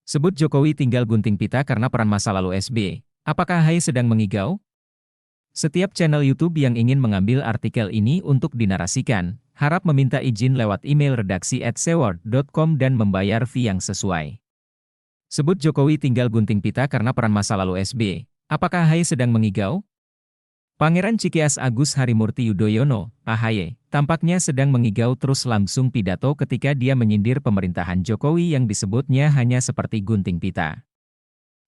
Sebut Jokowi tinggal gunting pita karena peran masa lalu SBY. Apakah AHY sedang mengigau? Setiap channel YouTube yang ingin mengambil artikel ini untuk dinarasikan, harap meminta izin lewat email redaksi @seward.com dan membayar fee yang sesuai. Sebut Jokowi tinggal gunting pita karena peran masa lalu SBY. Apakah AHY sedang mengigau? Pangeran Cikias Agus Harimurti Yudhoyono, AHY, tampaknya sedang mengigau terus langsung pidato ketika dia menyindir pemerintahan Jokowi yang disebutnya hanya seperti gunting pita.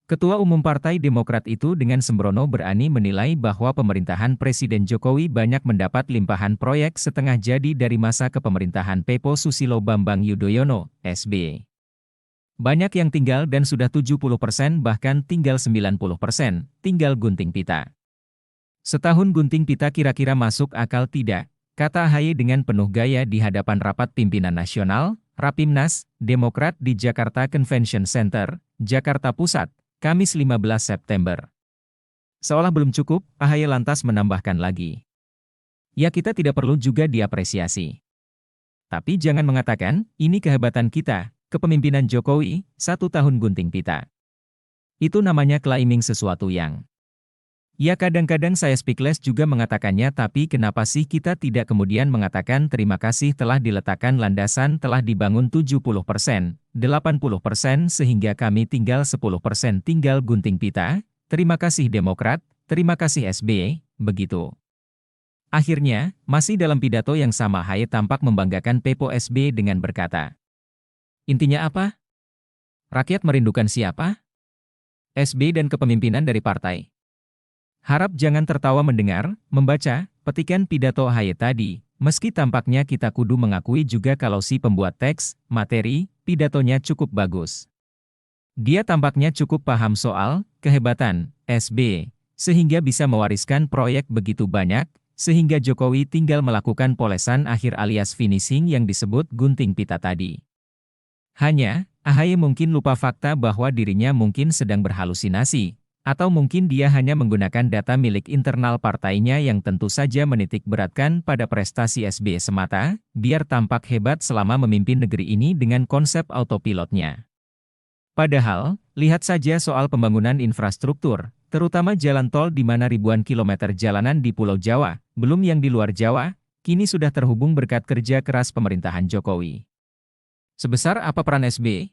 Ketua Umum Partai Demokrat itu dengan sembrono berani menilai bahwa pemerintahan Presiden Jokowi banyak mendapat limpahan proyek setengah jadi dari masa kepemerintahan Pepo Susilo Bambang Yudhoyono, SBY. Banyak yang tinggal dan sudah 70% bahkan tinggal 90%, tinggal gunting pita. Setahun gunting pita kira-kira masuk akal tidak, kata AHY dengan penuh gaya di hadapan rapat pimpinan nasional, Rapimnas, Demokrat di Jakarta Convention Center, Jakarta Pusat, Kamis 15 September. Seolah belum cukup, AHY lantas menambahkan lagi. Ya kita tidak perlu juga diapresiasi. Tapi jangan mengatakan, ini kehebatan kita, kepemimpinan Jokowi, 1 tahun gunting pita. Itu namanya claiming sesuatu yang... Ya kadang-kadang saya speechless juga mengatakannya tapi kenapa sih kita tidak kemudian mengatakan terima kasih telah diletakkan landasan telah dibangun 70%, 80% sehingga kami tinggal 10% tinggal gunting pita, terima kasih Demokrat, terima kasih SBY, begitu. Akhirnya, masih dalam pidato yang sama AHY tampak membanggakan Pepo SBY dengan berkata. Intinya apa? Rakyat merindukan siapa? SBY dan kepemimpinan dari partai. Harap jangan tertawa mendengar, membaca, petikan pidato AHY tadi, meski tampaknya kita kudu mengakui juga kalau si pembuat teks, materi, pidatonya cukup bagus. Dia tampaknya cukup paham soal kehebatan SBY, sehingga bisa mewariskan proyek begitu banyak, sehingga Jokowi tinggal melakukan polesan akhir alias finishing yang disebut gunting pita tadi. Hanya, AHY mungkin lupa fakta bahwa dirinya mungkin sedang berhalusinasi. Atau mungkin dia hanya menggunakan data milik internal partainya yang tentu saja menitik beratkan pada prestasi SBY semata, biar tampak hebat selama memimpin negeri ini dengan konsep autopilotnya. Padahal, lihat saja soal pembangunan infrastruktur, terutama jalan tol di mana ribuan kilometer jalanan di Pulau Jawa, belum yang di luar Jawa, kini sudah terhubung berkat kerja keras pemerintahan Jokowi. Sebesar apa peran SBY?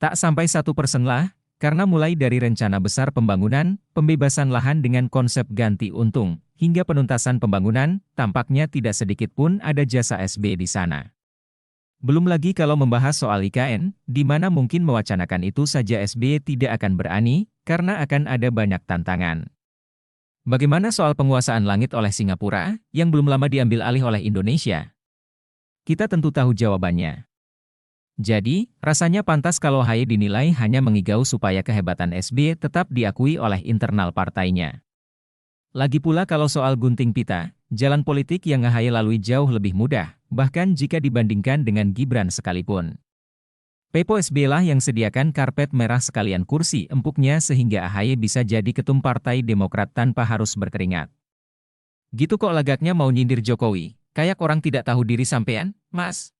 Tak sampai 1% lah. Karena mulai dari rencana besar pembangunan, pembebasan lahan dengan konsep ganti untung, hingga penuntasan pembangunan, tampaknya tidak sedikit pun ada jasa SBY di sana. Belum lagi kalau membahas soal IKN, di mana mungkin mewacanakan itu saja SBY tidak akan berani, karena akan ada banyak tantangan. Bagaimana soal penguasaan langit oleh Singapura, yang belum lama diambil alih oleh Indonesia? Kita tentu tahu jawabannya. Jadi, rasanya pantas kalau AHY dinilai hanya mengigau supaya kehebatan SBY tetap diakui oleh internal partainya. Lagi pula kalau soal gunting pita, jalan politik yang AHY lalui jauh lebih mudah, bahkan jika dibandingkan dengan Gibran sekalipun. Pepo SBY lah yang sediakan karpet merah sekalian kursi empuknya sehingga AHY bisa jadi ketum Partai Demokrat tanpa harus berkeringat. Gitu kok lagaknya mau nyindir Jokowi, kayak orang tidak tahu diri sampean, Mas.